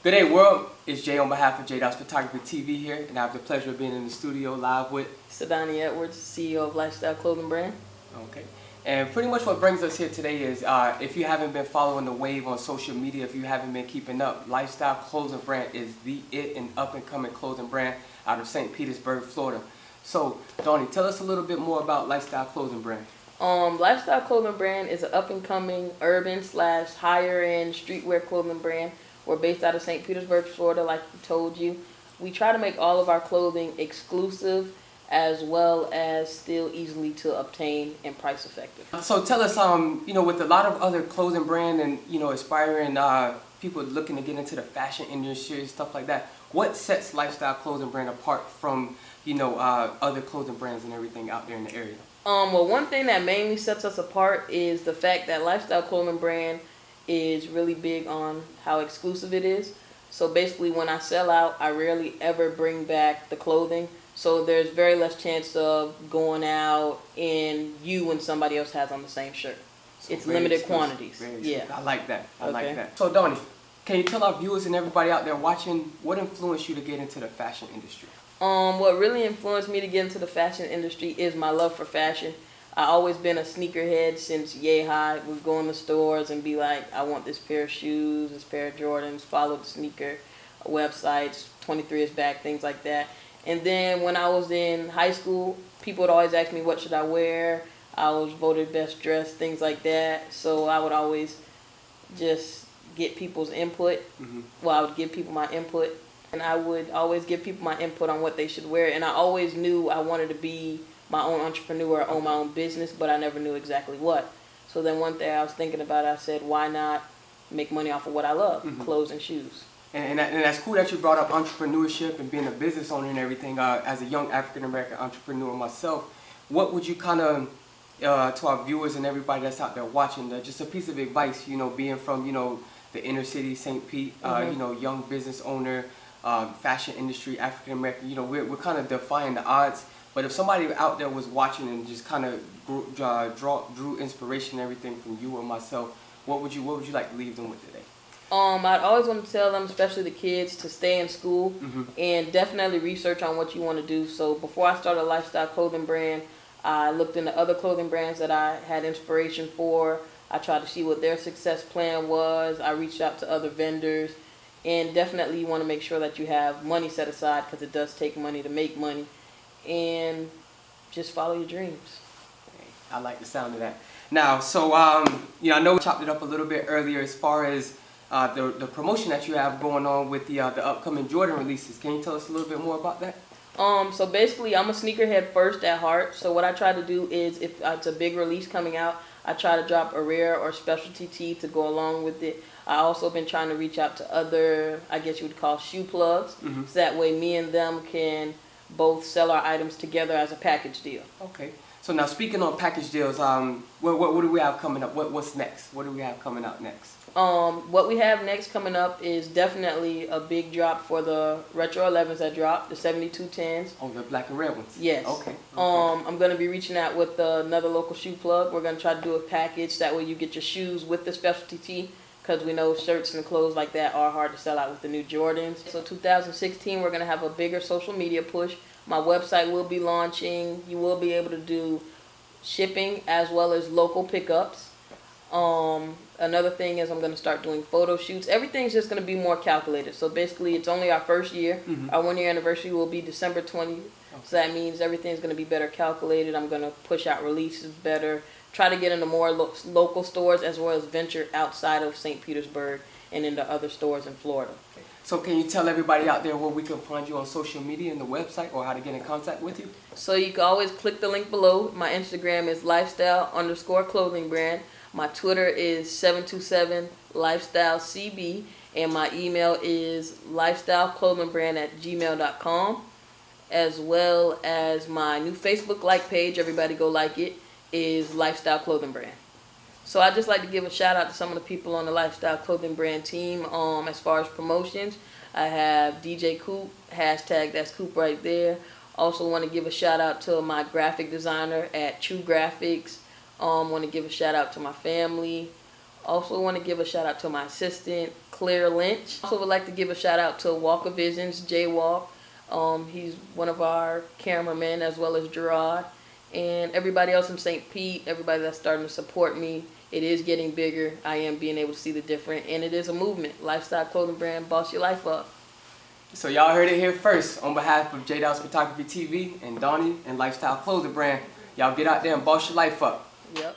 Good day, world. It's Jay on behalf of J Dots Photography TV here, and I have the pleasure of being in the studio live with Sadani Edwards, CEO of Lifestyle Clothing Brand. Okay. And pretty much what brings us here today is if you haven't been following the wave on social media, if you haven't been keeping up, Lifestyle Clothing Brand is the and up-and-coming clothing brand out of St. Petersburg, Florida. So, Donnie, tell us a little bit more about Lifestyle Clothing Brand. Lifestyle Clothing Brand is an up-and-coming urban/higher-end streetwear clothing brand. We're based out of St. Petersburg, Florida, like we told you. We try to make all of our clothing exclusive as well as still easily to obtain and price effective. So tell us, with a lot of other clothing brand and, aspiring people looking to get into the fashion industry, stuff like that, what sets Lifestyle Clothing Brand apart from, other clothing brands and everything out there in the area? Well, one thing that mainly sets us apart is the fact that Lifestyle Clothing Brand is really big on how exclusive it is. So basically when I sell out, I rarely ever bring back the clothing. So there's very less chance of going out and you and somebody else has on the same shirt. So it's limited exclusive quantities. Yeah. I like that. I like that. So Donnie, can you tell our viewers and everybody out there watching what influenced you to get into the fashion industry? What really influenced me to get into the fashion industry is my love for fashion. I always been a sneakerhead since yay high. Would go in the stores and be like, I want this pair of shoes, this pair of Jordans, follow the sneaker websites, 23 is back, things like that. And then when I was in high school, people would always ask me what should I wear. I was voted best dressed, things like that. So I would always just get people's input. Well, I would give people my input. And I would always give people my input on what they should wear. And I always knew I wanted to be my own entrepreneur, own my own business, but I never knew exactly what. So then one day I was thinking about it, I said, why not make money off of what I love, clothes and shoes. And that's cool that you brought up entrepreneurship and being a business owner and everything. As a young African-American entrepreneur myself, what would you kind of, to our viewers and everybody that's out there watching, just a piece of advice, being from, the inner city, St. Pete, young business owner, fashion industry, African-American, we're kind of defying the odds. But if somebody out there was watching and just kind of drew inspiration and everything from you or myself, what would you like to leave them with today? I'd always want to tell them, especially the kids, to stay in school and definitely research on what you want to do. So before I started a Lifestyle Clothing Brand, I looked into other clothing brands that I had inspiration for. I tried to see what their success plan was. I reached out to other vendors. And definitely you want to make sure that you have money set aside because it does take money to make money. And just follow your dreams. I like the sound of that. Now, so I know we chopped it up a little bit earlier as far as the promotion that you have going on with the upcoming Jordan releases. Can you tell us a little bit more about that? So basically, I'm a sneakerhead first at heart. So what I try to do is, if it's a big release coming out, I try to drop a rare or specialty tee to go along with it. I also been trying to reach out to other, I guess you would call shoe plugs, so that way me and them can both sell our items together as a package deal. Okay. So now speaking on package deals, what do we have coming up? What's next? What do we have coming out next? What we have next coming up is definitely a big drop for the Retro 11s that dropped, the 7210s. Oh, the black and red ones? Yes. Okay. I'm going to be reaching out with another local shoe plug. We're going to try to do a package. That way you get your shoes with the specialty tee, because we know shirts and clothes like that are hard to sell out with the new Jordans. So 2016, we're going to have a bigger social media push. My website will be launching. You will be able to do shipping as well as local pickups. Another thing is I'm going to start doing photo shoots. Everything's just going to be more calculated. So basically, it's only our first year. Our 1 year anniversary will be December 20th. Okay. So that means everything's going to be better calculated. I'm going to push out releases better. Try to get into more local stores as well as venture outside of St. Petersburg and into other stores in Florida. Okay. So can you tell everybody out there where we can find you on social media and the website, or how to get in contact with you? So you can always click the link below. My Instagram is lifestyle_clothing brand. My Twitter is 727lifestylecb, and my email is lifestyleclothingbrand@gmail.com, as well as my new Facebook like page. Everybody go like it. Is Lifestyle Clothing Brand. So I just like to give a shout out to some of the people on the Lifestyle Clothing Brand team. As far as promotions, I have DJ Coop, hashtag that's Coop right there. Also want to give a shout out to my graphic designer at True Graphics. Want to give a shout out to my family. Also want to give a shout out to my assistant, Claire Lynch. Also would like to give a shout out to Walker Visions, Jay Walk. He's one of our cameramen, as well as Gerard. And everybody else in St. Pete, everybody that's starting to support me. It is getting bigger. I am being able to see the difference, and it is a movement. Lifestyle clothing brand, boss your life up. So y'all heard it here first. On behalf of J Dow's Photography TV and Donnie and Lifestyle Clothing Brand, y'all get out there and boss your life up. Yep.